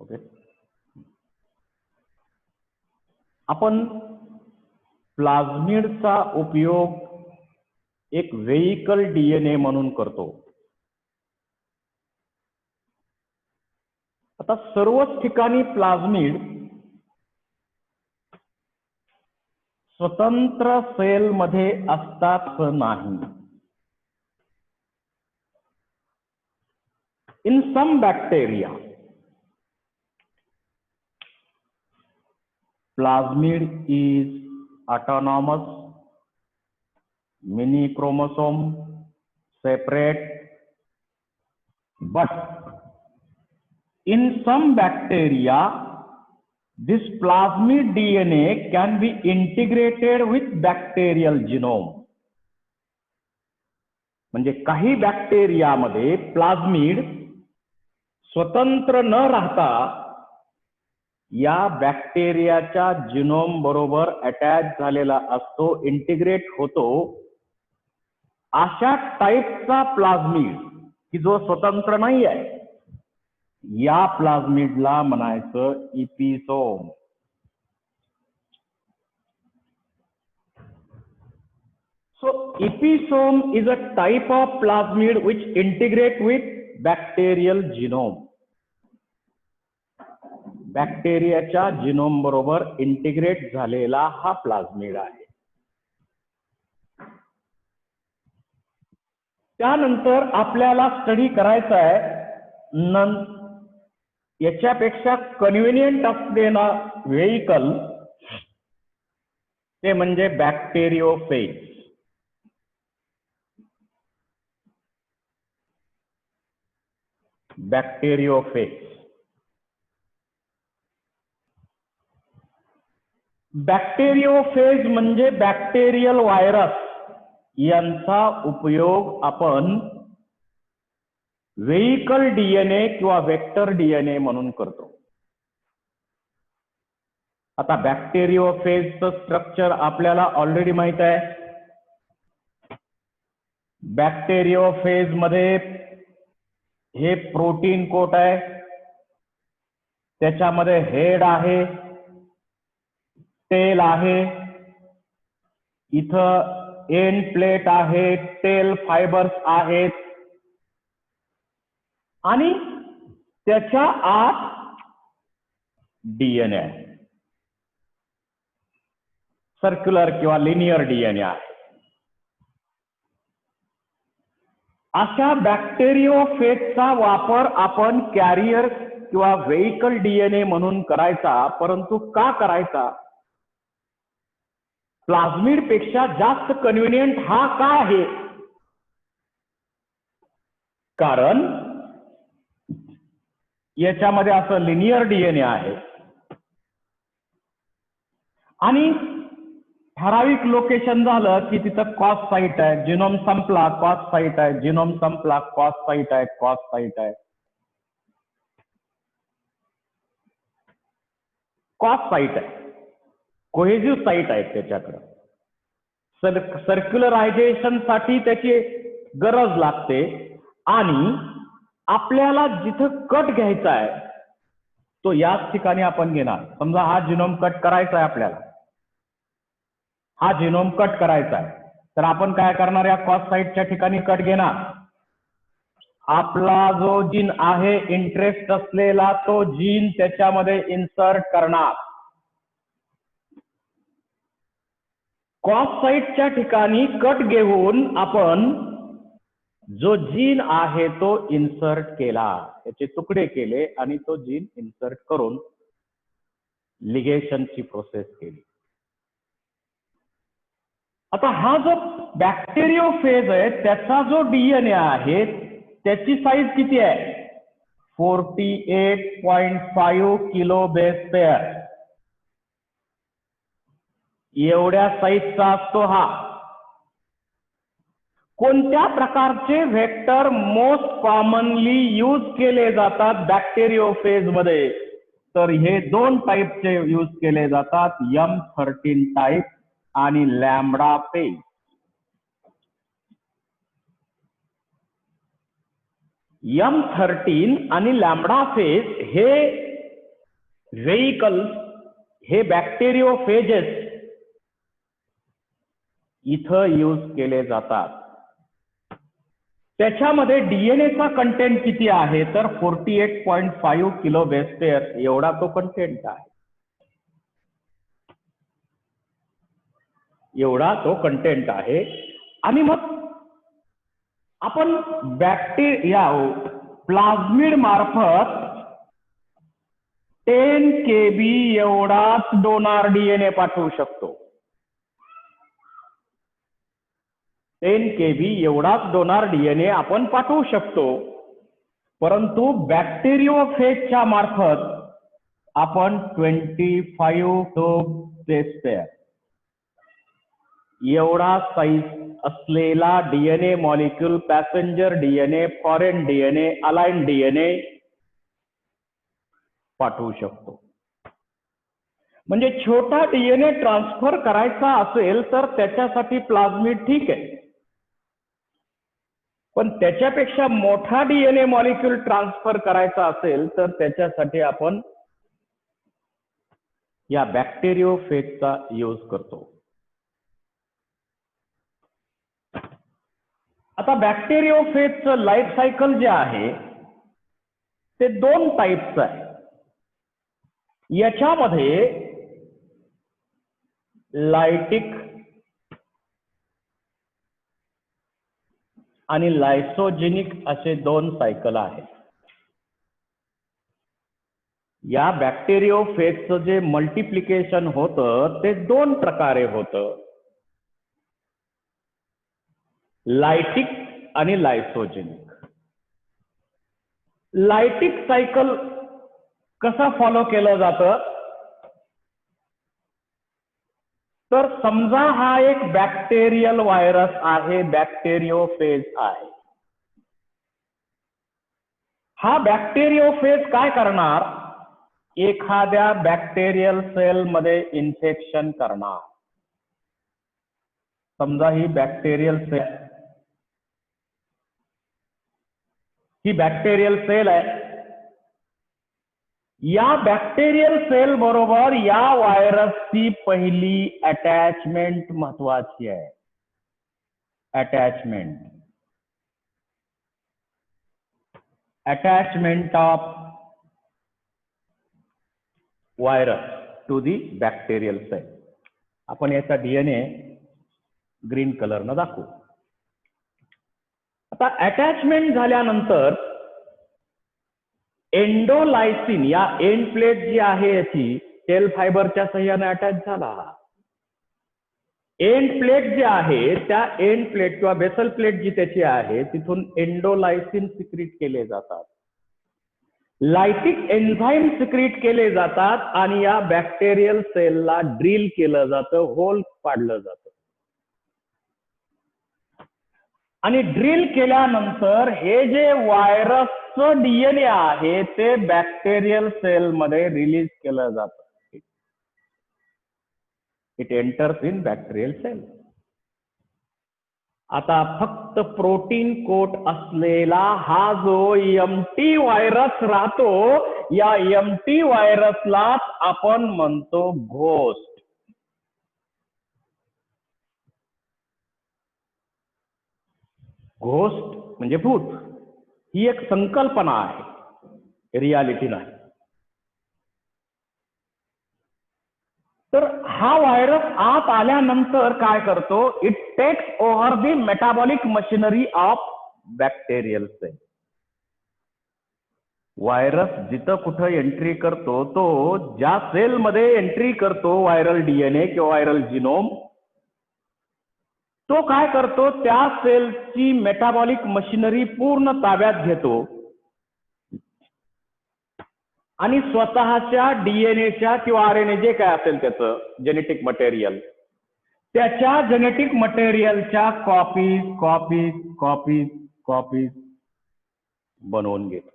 होते. आपण प्लाझ्मिडचा उपयोग एक व्हेइकल डीएनए म्हणून करतो. आता सर्वच ठिकाणी प्लाझ्मिड स्वतंत्र सेल मध्ये असतात नाही. In some bacteria, plasmid is autonomous, many chromosome separate, but in some bacteria this plasmid DNA can be integrated with bacterial genome. म्हणजे काही बॅक्टेरियामध्ये प्लाझ्मिड स्वतंत्र न राहता या बॅक्टेरियाच्या जिनोम बरोबर अटॅच झालेला असतो, इंटिग्रेट होतो. अशा टाईपचा प्लाझ्मिड की जो स्वतंत्र नाही आहे, या प्लाझ्मिडला म्हणायचं इपिसोम. So episome is a type of plasmid which integrate with bacterial genome. बॅक्टेरियाच्या जिनोम बरोबर इंटिग्रेट झालेला हा प्लाझ्मिड आहे. त्यानंतर आपल्याला स्टडी करायचा आहे याच्यापेक्षा कन्व्हिनियंट असलेला व्हेइकल, ते म्हणजे बॅक्टेरियोफेज. बॅक्टेरियोफेज बॅक्टेरियोफेज म्हणजे बॅक्टेरियल व्हायरस यांचा उपयोग आपण व्हेइकल डीएनए किंवा वेक्टर डीएनए म्हणून करतो. आता बॅक्टेरियोफेजचं स्ट्रक्चर आपल्याला ऑलरेडी माहित आहे. बॅक्टेरियोफेज मध्ये हे प्रोटीन कोट आहे, त्याच्यामध्ये हेड आहे, टेल आहे, इथं एंड प्लेट आहे, टेल फायबर्स आहेत, आणि त्याच्या आत डीएनए आहे, सर्क्युलर किंवा लिनियर डीएनए आहे. अशा बॅक्टेरियोफेजचा वापर आपण कॅरियर किंवा व्हेइकल डीएनए म्हणून करायचा. परंतु का करायचा? प्लाझ्मिड पेक्षा जास्त कन्व्हिनियंट हा का आहे? कारण याच्यामध्ये असं लिनियर डीएनए आहे आणि ठराविक लोकेशन झालं की तिथं कॉस साईट आहे, जिनोम संपला कॉस साईट आहे, जिनोम संपला कॉस साईट आहे, कॉस साईट आहे. कॉस साईट आहे, कोहेजिव्ह साईट आहे त्याच्याकडे. सर्क्युलरायझेशन साठी त्याची गरज लागते आणि आपल्याला जिथं कट घ्यायचा आहे तो याच ठिकाणी आपण घेणार. समजा हा जिनोम कट करायचा आहे, आपल्याला हा जिनोम कट करायचा आहे, तर आपण काय करणार? या कॉस साईटच्या ठिकाणी कट घेणार. आपला जो जीन आहे इंटरेस्ट असलेला तो जीन त्याच्यामध्ये इन्सर्ट करणार. कॉस साईटच्या ठिकाणी कट घेऊन आपण जो जीन आहे तो इन्सर्ट केला, त्याचे तुकडे केले आणि तो जीन इन्सर्ट करून लिगेशनची प्रोसेस केली. आता हा जो बॅक्टेरियोफेज आहे त्याचा जो डीएनए आहे त्याची साईज किती आहे? 48.5 किलो बेस पेअर. एवढ्या साईजचा असतो हा. कोणत्या प्रकारचे व्हेक्टर मोस्ट कॉमनली यूज केले जातात बॅक्टेरियोफेज मध्ये? तर हे दोन टाईपचे यूज केले जातात, M13 टाईप आणि लॅम्बडा फेज. M13 आणि लॅम्बडा फेज हे व्हेइकल्स हे बॅक्टेरिओफेजेस इथं यूज केले जातात. त्याच्यामध्ये डीएनएचा कंटेंट किती आहे तर 48.5 किलो बेस पेअर एवढा तो कंटेंट आहे. एवढा तो कंटेंट आहे. आणि मग आपण बॅक्टेरिया प्लाझ्मिड मार्फत 10 KB एवढाच डोनार डीएनए पाठवू शकतो. 10 KB एवढाच डोनार डीएनए आपण पाठवू शकतो. परंतु बॅक्टेरिओफेजच्या मार्फत आपण 25 बेस पेअर एवढा साईज असलेला DNA molecule, passenger DNA, foreign DNA, align DNA पाठवू शकतो. म्हणजे छोटा डीएनए ट्रान्सफर करायचा असेल तर त्याच्यासाठी प्लाझ्मिड ठीक आहे, पण त्याच्यापेक्षा मोठा डीएनए मॉलिक्यूल ट्रान्सफर करायचा असेल तर त्याच्यासाठी आपण या बॅक्टेरिओफेजचा यूज करतो. आता बॅक्टेरिओफेजचं लाईफ सायकल जे आहे ते 2 टाईपचं आहे. याच्यामध्ये लायटिक आणि लायसोजेनिक असे 2 सायकल आहेत. या बॅक्टेरिओफेजचं जे मल्टिप्लिकेशन होतं ते 2 प्रकारे होतं, लायटिक आणि लायसोजेनिक. लायटिक सायकल कसं फॉलो केलं जातं तर समजा हा एक बॅक्टेरियल व्हायरस आहे, बॅक्टेरिओफेज आहे. हा बॅक्टेरिओफेज काय करणार, एखाद्या बॅक्टेरियल सेल मध्ये इन्फेक्शन करणार. समजा ही बॅक्टेरियल सेल, ही बॅक्टेरियल सेल आहे. या बॅक्टेरियल सेल बरोबर या व्हायरसची पहिली अटॅचमेंट महत्वाची आहे. Attachment of virus to the bacterial cell. आपण याचा डीएनए ग्रीन कलर न दाखवू. आता अटॅचमेंट झाल्यानंतर एंडोलायसिन या एंड प्लेट जी आहे याची टेल फायबरच्या सहाय्याने अटॅच झाला. एंड प्लेट जे आहे त्या एंड प्लेट किंवा बेसल प्लेट जी त्याची आहे तिथून एंडोलायसिन सिक्रीट केले जातात. लायटिक एन्झाईम सिक्रीट केले जातात आणि या बॅक्टेरियल सेलला ड्रिल केलं जातं, होल पाडलं जातं. आणि ड्रिल केल्यानंतर हे जे व्हायरसचं डीएनए आहे ते बॅक्टेरियल सेल मध्ये रिलीज केलं जातं. It enters in bacterial cell. आता फक्त प्रोटीन कोट असलेला हा जो एमटी व्हायरस राहतो, या एमटी व्हायरसलाच आपण म्हणतो घोस्ट. घोस्ट म्हणजे भूत. ही एक संकल्पना आहे, रियालिटी नाही. तर हा व्हायरस आत आल्यानंतर काय करतो, it takes over the metabolic machinery of bacterial cell. Virus जिथं कुठं एंट्री करतो तो ज्या सेल मध्ये एंट्री करतो व्हायरल डीएनए किंवा व्हायरल जिनोम, तो काय करतो त्या सेलची मेटाबॉलिक मशिनरी पूर्ण ताब्यात घेतो आणि स्वतःच्या डीएनएच्या किंवा आरएनए जे काय असेल त्याचं जेनेटिक मटेरियल, त्याच्या जेनेटिक मटेरियलच्या कॉपीज बनवून घेतो.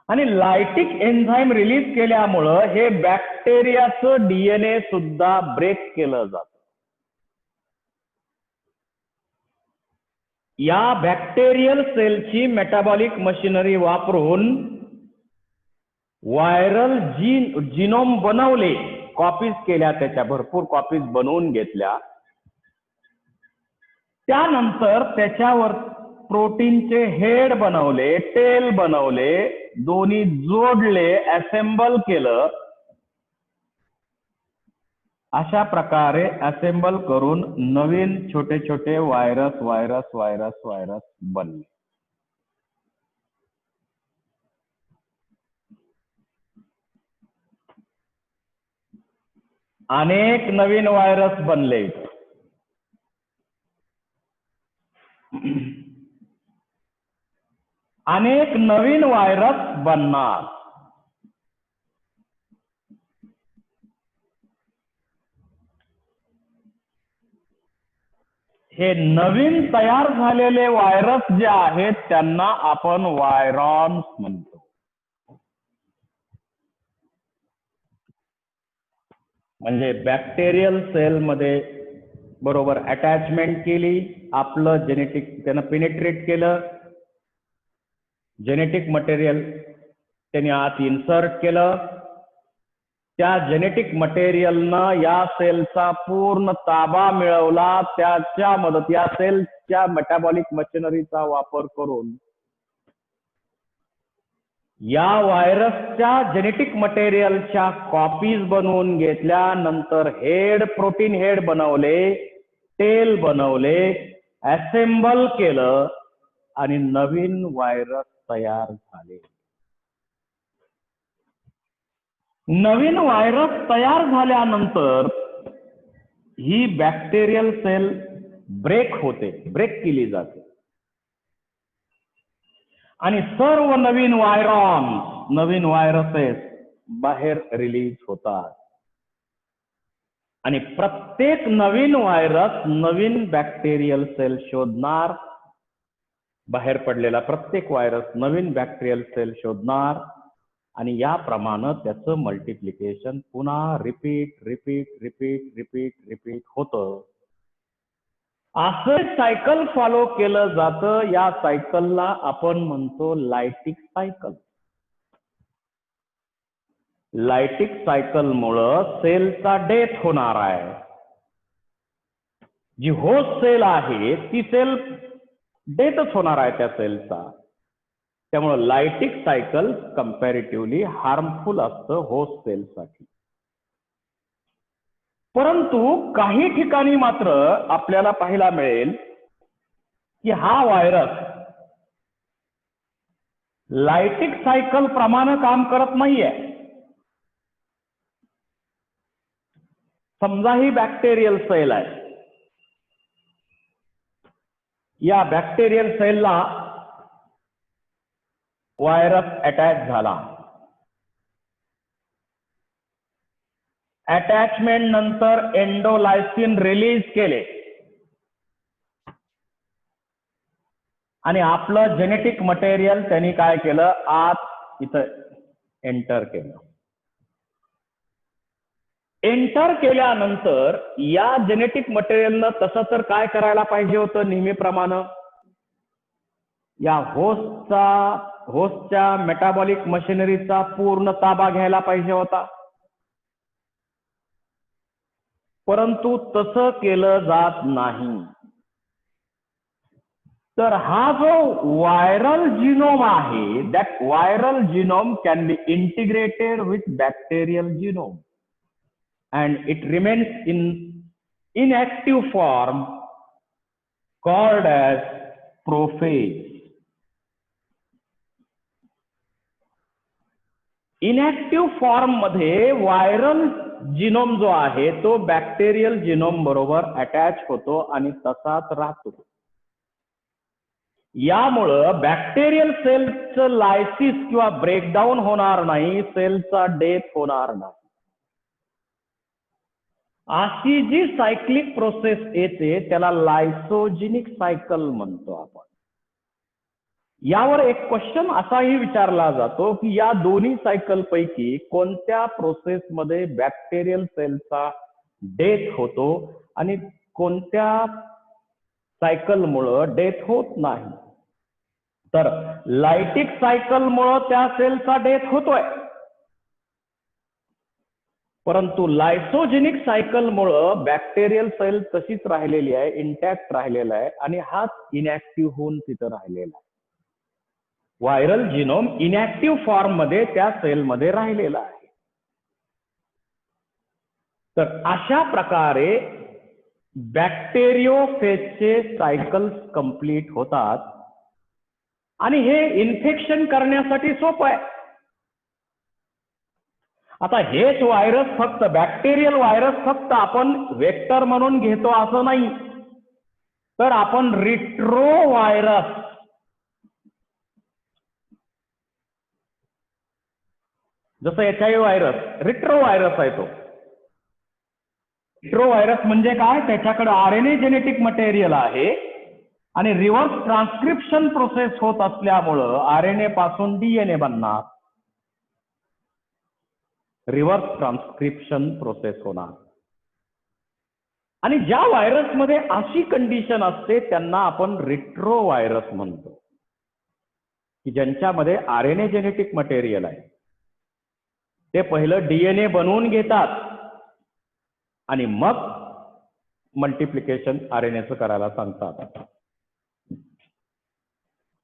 आणि लायटिक एन्झाईम रिलीज केल्यामुळं हे बॅक्टेरियाचं डीएनए सुद्धा ब्रेक केलं जातं. या बॅक्टेरियल सेलची मेटाबॉलिक मशिनरी वापरून व्हायरल जिनोम बनवले, कॉपीज केल्या, त्याच्या भरपूर कॉपीज बनवून घेतल्या, त्यानंतर त्याच्यावर प्रोटीनचे हेड बनवले, टेल बनवले, दोन्ही जोडले, असेंबल केलं. अशा प्रकारे असेंबल करून नवीन छोटे छोटे व्हायरस व्हायरस व्हायरस व्हायरस बनले. अनेक नवीन व्हायरस बनले. अनेक नवीन व्हायरस बनणार. हे नवीन तयार झालेले व्हायरस जे आहेत त्यांना आपण व्हायरॉन्स म्हणतो. म्हणजे बॅक्टेरियल सेल मध्ये बरोबर अटॅचमेंट केली, आपलं जेनेटिक त्यानं पेनिट्रेट केलं, जेनेटिक मटेरियल त्यांनी आत इन्सर्ट केलं, त्या जेनेटिक मटेरियलनं या सेलचा पूर्ण ताबा मिळवला, त्याच्या मदत या सेलच्या मेटाबॉलिक मशिनरीचा वापर करून या व्हायरसच्या जेनेटिक मटेरियलच्या कॉपीज बनवून घेतल्या, नंतर हेड प्रोटीन हेड बनवले, टेल बनवले, असेंबल केलं आणि नवीन व्हायरस तयार झाले. नवीन व्हायरस तयार झाल्यानंतर ही बॅक्टेरियल सेल ब्रेक होते, ब्रेक केली जाते आणि सर्व नवीन नवीन व्हायरसेस बाहेर रिलीज होतात आणि प्रत्येक नवीन व्हायरस नवीन बॅक्टेरियल सेल शोधणार. बाहेर पडलेला प्रत्येक व्हायरस नवीन बॅक्टेरियल सेल शोधणार आणि याप्रमाणे त्याचं मल्टिप्लिकेशन पुन्हा repeat repeat repeat repeat repeat होतं. असं सायकल फॉलो केलं जातं. या सायकलला आपण म्हणतो लायटिक सायकल. लायटिक सायकल मुळे सेलचा डेथ होणार आहे. जी होस्ट सेल आहे ती सेल डेथच होणार आहे त्या सेलचा. त्यामुळे लायटिक सायकल कंपॅरेटिव्हली हार्मफुल असतं होस्ट सेलसाठी. परंतु काही ठिकाणी मात्र आपल्याला पाहायला मिळेल की हा व्हायरस लायटिक सायकल प्रमाणे काम करत नाहीये. समजा ही बॅक्टेरियल सेल आहे. या बॅक्टेरियल सेलला व्हायरस अटॅच झाला. अटॅचमेंट नंतर एंडोलायसिन रिलीज केले आणि आपलं जेनेटिक मटेरियल त्यांनी काय केलं, आत इथं एंटर केलं. एंटर केल्यानंतर या जेनेटिक मटेरियलनं तसं तर काय करायला पाहिजे होतं, नेहमीप्रमाणे या होस्टच्या मेटाबॉलिक मशिनरीचा पूर्ण ताबा घ्यायला पाहिजे होता. परंतु तसं केलं जात नाही. तर हा जो व्हायरल जिनोम आहे, that viral genome can be integrated with bacterial genome and it remains in inactive form called as prophase. Inactive form मध्ये व्हायरल जिनोम जो आहे तो बॅक्टेरियल जिनोम बरोबर अटॅच होतो आणि तसाच राहतो. यामुळं बॅक्टेरियल सेलचं लायसिस किंवा ब्रेकडाऊन होणार नाही, सेलचा डेथ होणार नाही. अशी जी सायक्लिक प्रोसेस येते त्याला लायसोजेनिक सायकल म्हणतो आपण. यावर एक क्वेश्चन असाही विचारला जातो की या दोन्ही सायकल पैकी कोणत्या प्रोसेस मध्ये बॅक्टेरियल सेलचा डेथ होतो आणि कोणत्या सायकल मुळे डेथ होत नाही. तर लायटिक सायकल मुळे त्या सेलचा डेथ होतोय परंतु लायसोजेनिक सायकलमुळं बॅक्टेरियल सेल तशीच राहिलेली आहे, इंटॅक्ट राहिलेला आहे आणि हाच इनॅक्टिव्ह होऊन तिथं राहिलेला आहे. व्हायरल जिनोम इनॅक्टिव्ह फॉर्म मध्ये त्या सेलमध्ये राहिलेला आहे. तर अशा प्रकारे बॅक्टेरियोफेजचे सायकल्स कंप्लीट होतात आणि हे इन्फेक्शन करण्यासाठी सोपं आहे. आता हेच व्हायरस फक्त बॅक्टेरियल व्हायरस फक्त आपण वेक्टर म्हणून घेतो असं नाही, तर आपण रिट्रो व्हायरस, जसं HIV व्हायरस रिट्रो व्हायरस आहे तो. रिट्रो व्हायरस म्हणजे काय, त्याच्याकडे RNA जेनेटिक मटेरियल आहे आणि रिव्हर्स ट्रान्सक्रिप्शन प्रोसेस होत असल्यामुळं RNA पासून DNA बनणार, रिव्हर्स ट्रान्सक्रिप्शन प्रोसेस होणार. आणि ज्या व्हायरसमध्ये अशी कंडिशन असते त्यांना आपण रिट्रो व्हायरस म्हणतो, की ज्यांच्यामध्ये RNA जेनेटिक मटेरियल आहे. ते पहिलं DNA बनवून घेतात आणि मग मल्टिप्लिकेशन RNAचं करायला सांगतात.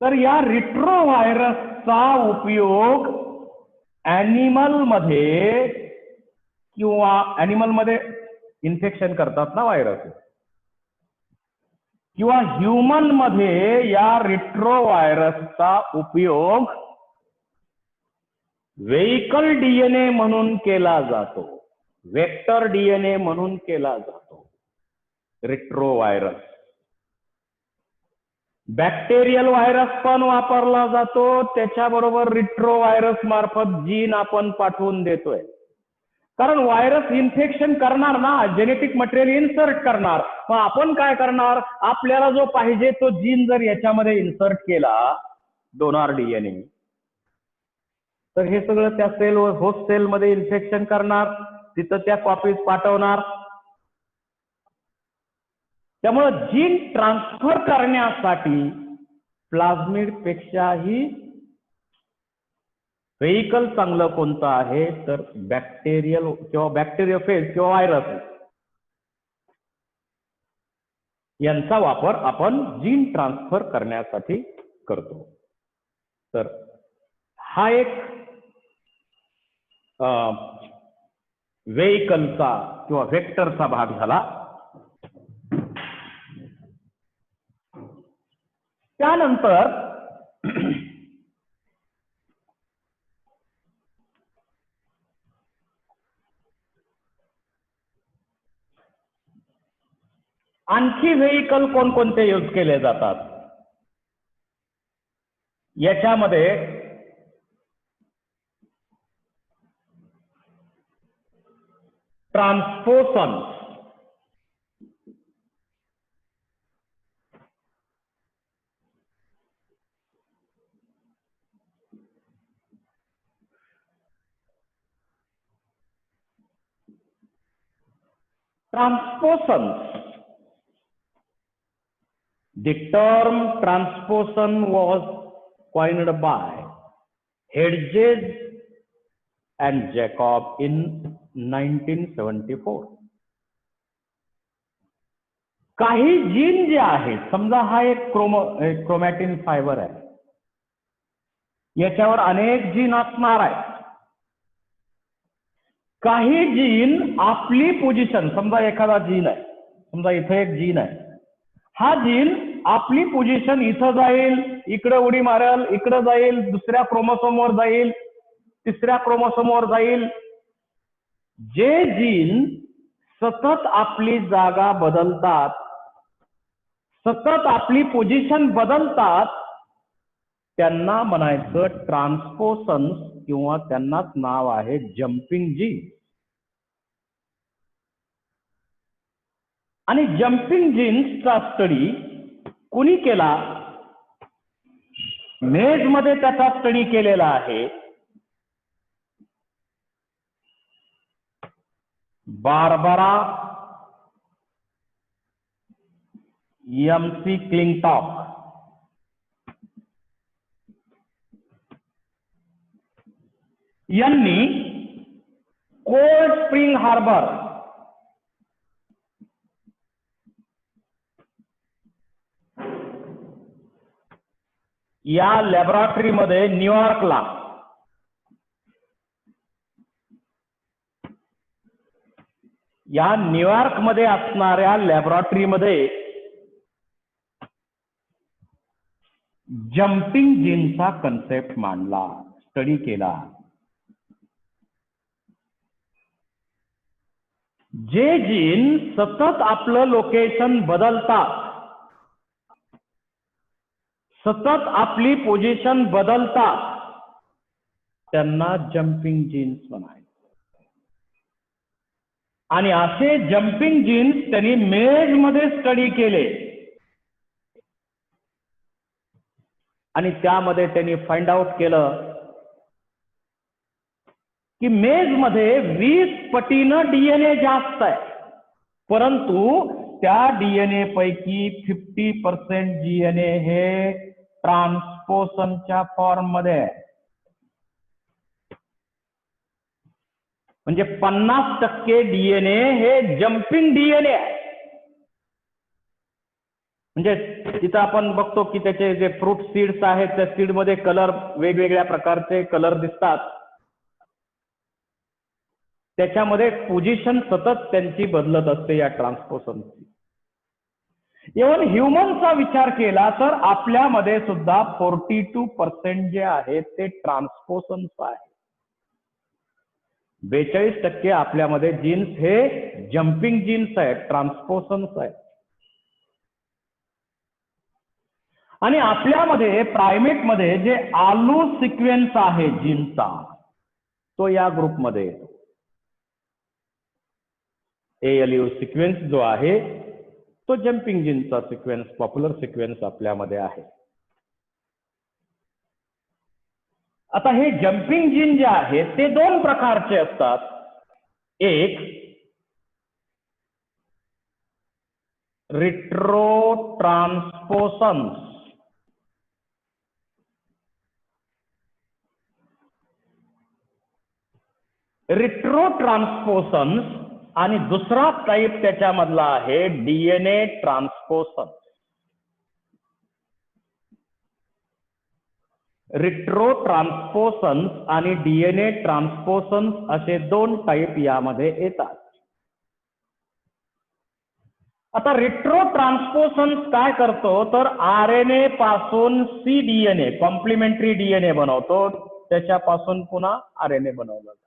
तर या रिट्रो व्हायरसचा उपयोग ॲनिमल मध्ये किंवा ॲनिमल मध्ये इन्फेक्शन करतात ना व्हायरस, किंवा ह्युमन मध्ये या रिट्रो व्हायरसचा उपयोग व्हेइकल DNA म्हणून केला जातो, वेक्टर DNA म्हणून केला जातो. रिट्रो व्हायरस बॅक्टेरियल व्हायरस पण वापरला जातो, त्याच्याबरोबर रिट्रो व्हायरस मार्फत जीन आपण पाठवून देतोय. कारण व्हायरस इन्फेक्शन करणार ना, जेनेटिक मटेरियल इन्सर्ट करणार. मग आपण काय करणार, आपल्याला जो पाहिजे तो जीन जर याच्यामध्ये इन्सर्ट केला डोनर DNA, तर हे सगळं त्या सेलवर होस्ट सेलमध्ये इन्फेक्शन करणार, तिथं त्या कॉपीज पाठवणार. त्यामुळे जीन ट्रान्सफर करण्यासाठी प्लाझमिड पेक्षाही व्हेइकल चांगलं कोणतं आहे, तर बॅक्टेरियल किंवा बॅक्टेरियोफेज किंवा व्हायरस यांचा वापर आपण जीन ट्रान्सफर करण्यासाठी करतो. तर हा एक व्हेइकलचा किंवा व्हेक्टरचा भाग झाला. त्यानंतर आणखी व्हेइकल कोणकोणते यूज केले जातात, याच्यामध्ये ट्रान्सपोसन, The term transposon was coined by Hedges and Jacob in 1974. काही जीन जे आहेत, समजा हा एक क्रोमॅटिन फायबर आहे, याच्यावर अनेक जीन असणार आहे. काही जीन आपली पोझिशन, समजा एखादा जीन आहे, समजा इथे एक जीन आहे, हा जीन आपली पोझिशन इथं जाईल, इकडे उडी मारेल, इकडे जाईल, दुसऱ्या क्रोमोसोमवर जाईल, तिसऱ्या क्रोमोसोमवर जाईल. जे जीन सतत आपली जागा बदलतात, सतत आपली पोझिशन बदलतात, त्यांना म्हणायचं ट्रान्सपोसन्स किंवा त्यांनाच नाव आहे जम्पिंग जीन. आणि जम्पिंग जीन्सचा स्टडी कुणी केला, मेज मध्ये त्याचा स्टडी केलेला आहे. बार्बरा MC क्लिंटॉक यांनी कोल्ड स्प्रिंग हार्बर, या लॅबोरेटरीमध्ये न्यूयॉर्कला या न्यूयॉर्कमध्ये असणाऱ्या लॅबोरेटरीमध्ये जम्पिंग जीनचा कन्सेप्ट मांडला, स्टडी केला. जे जीन सतत आपलं लोकेशन बदलतात, सतत आपली पोझिशन बदलतात, त्यांना जम्पिंग जीन्स म्हणायचं. आणि असे जम्पिंग जीन्स त्यांनी मेजमध्ये स्टडी केले आणि त्यामध्ये त्यांनी फाइंड आउट केलं की मेजमध्ये 20 पटीनं डीएनए जास्त आहे, परंतु त्या डीएनए पैकी 50% डीएनए हे ट्रान्सपोसनच्या फॉर्म मध्ये आहे. म्हणजे 50% डीएनए हे जम्पिंग डीएनए आहे. म्हणजे तिथं आपण बघतो की त्याचे जे फ्रूट सीड्स आहेत त्या सीड मध्ये कलर, वेगवेगळ्या प्रकारचे कलर दिसतात, त्याच्यामध्ये पोझिशन सतत त्यांची बदलत असते या ट्रान्सपोसनची. इव्हन ह्युमनचा विचार केला तर आपल्यामध्ये सुद्धा 42% जे आहे ते ट्रान्सपोसनचं आहे. 42% आपल्यामध्ये जीन्स हे जम्पिंग जीन्स आहेत, ट्रान्सपोसन्स आहेत. आणि आपल्यामध्ये प्रायमेटमध्ये जे आलू सिक्वेन्स आहे जीनचा, तो या ग्रुपमध्ये येतो. ALU सिक्वेन्स जो आहे तो जम्पिंग जीनचा सिक्वेन्स, पॉप्युलर सिक्वेन्स आपल्यामध्ये आहे. आता हे जम्पिंग जीन जे आहे ते 2 प्रकारचे असतात. एक रिट्रोट्रान्सपोसन्स, रिट्रोट्रान्सपोसन्स, आणि दुसरा टाईप त्याच्यामधला आहे डीएनए ट्रान्सपोसन्स. रिट्रोट्रान्सपोसन्स आणि डीएनए ट्रान्सपोसन्स असे 2 टाईप यामध्ये येतात. आता रिट्रोट्रान्सपोसन्स काय करतो तर आरएनए पासून cDNA कॉम्प्लिमेंटरी डीएनए बनवतो, त्याच्यापासून पुन्हा आरएनए बनवला जातो.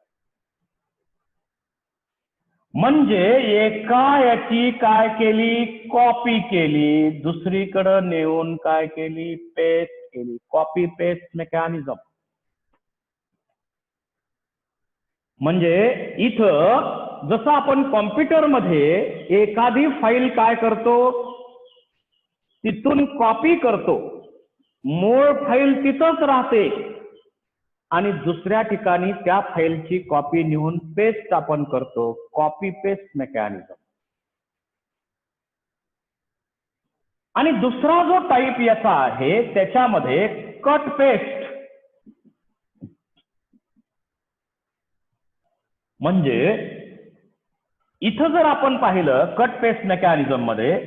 म्हणजे एका याची काय केली, कॉपी केली, दुसरीकडे नेऊन काय केली, पेस्ट केली. Copy paste mechanism. म्हणजे इथं जसं आपण कॉम्प्युटरमध्ये एखादी फाईल काय करतो, तिथून कॉपी करतो, मूळ फाईल तिथंच राहते आणि दुसऱ्या ठिकाणी त्या फाईलची कॉपी नेऊन पेस्ट आपण करतो, कॉपी पेस्ट मेकॅनिझम. आणि दुसरा जो टाईप याचा आहे त्याच्यामध्ये कट पेस्ट. म्हणजे इथं जर आपण पाहिलं कट पेस्ट मेकॅनिझम मध्ये,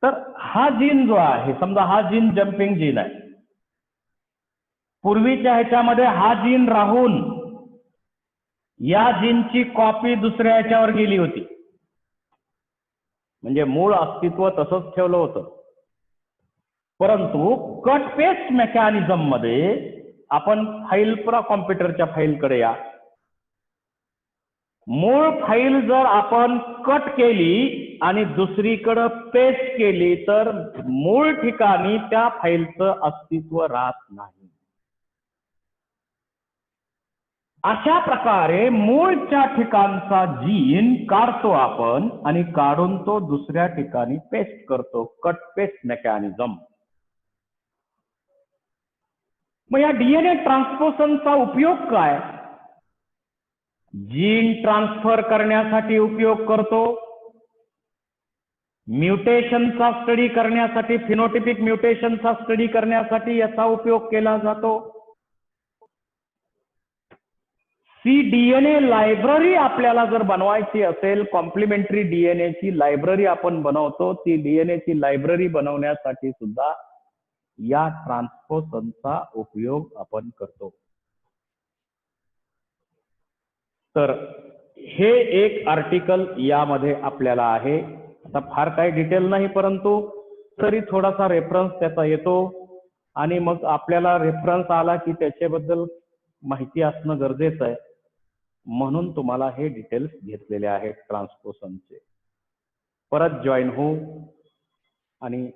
तर हा जीन जो आहे, समजा हा जीन जम्पिंग जीन आहे, पूर्वीच्या ह्याच्यामध्ये हा जीन राहून या जीनची कॉपी दुसऱ्या ह्याच्यावर गेली होती. म्हणजे मूळ अस्तित्व तसंच ठेवलं होतं. परंतु कट पेस्ट मेकॅनिझम मध्ये आपण फाईल, पुरा कॉम्प्युटरच्या फाईलकडे या, मूळ फाईल जर आपण कट केली आणि दुसरीकडे पेस्ट केली तर मूळ ठिकाणी त्या फाईलचं अस्तित्व राहत नाही. अशा प्रकारे मूळच्या ठिकाणचा जीन काढतो आपण आणि काढून तो दुसऱ्या ठिकाणी पेस्ट करतो, कट पेस्ट मेकॅनिझम. मग या डीएनए ट्रान्सपोसनचा उपयोग काय? जीन ट्रान्सफर करण्यासाठी उपयोग करतो, म्युटेशनचा स्टडी करण्यासाठी, फिनोटिपिक म्युटेशनचा स्टडी करण्यासाठी याचा उपयोग केला जातो. ती डीएनए लायब्ररी आपल्याला जर बनवायची असेल, कॉम्प्लिमेंटरी डीएनए ची लायब्ररी आपण बनवतो, ती डीएनए ची लायब्ररी बनवण्यासाठी सुद्धा या ट्रान्सपोसनचा उपयोग आपण करतो. तर हे एक आर्टिकल यामध्ये आपल्याला आहे. आता फार काही डिटेल नाही, परंतु तरी थोडासा रेफरन्स त्याचा येतो आणि मग आपल्याला रेफरन्स आला की त्याच्याबद्दल माहिती असणं गरजेचं आहे, म्हणून तुम्हाला हे डिटेल्स घेतलेले आहेत ट्रान्सपोसनचे. परत जॉईन होऊ आणि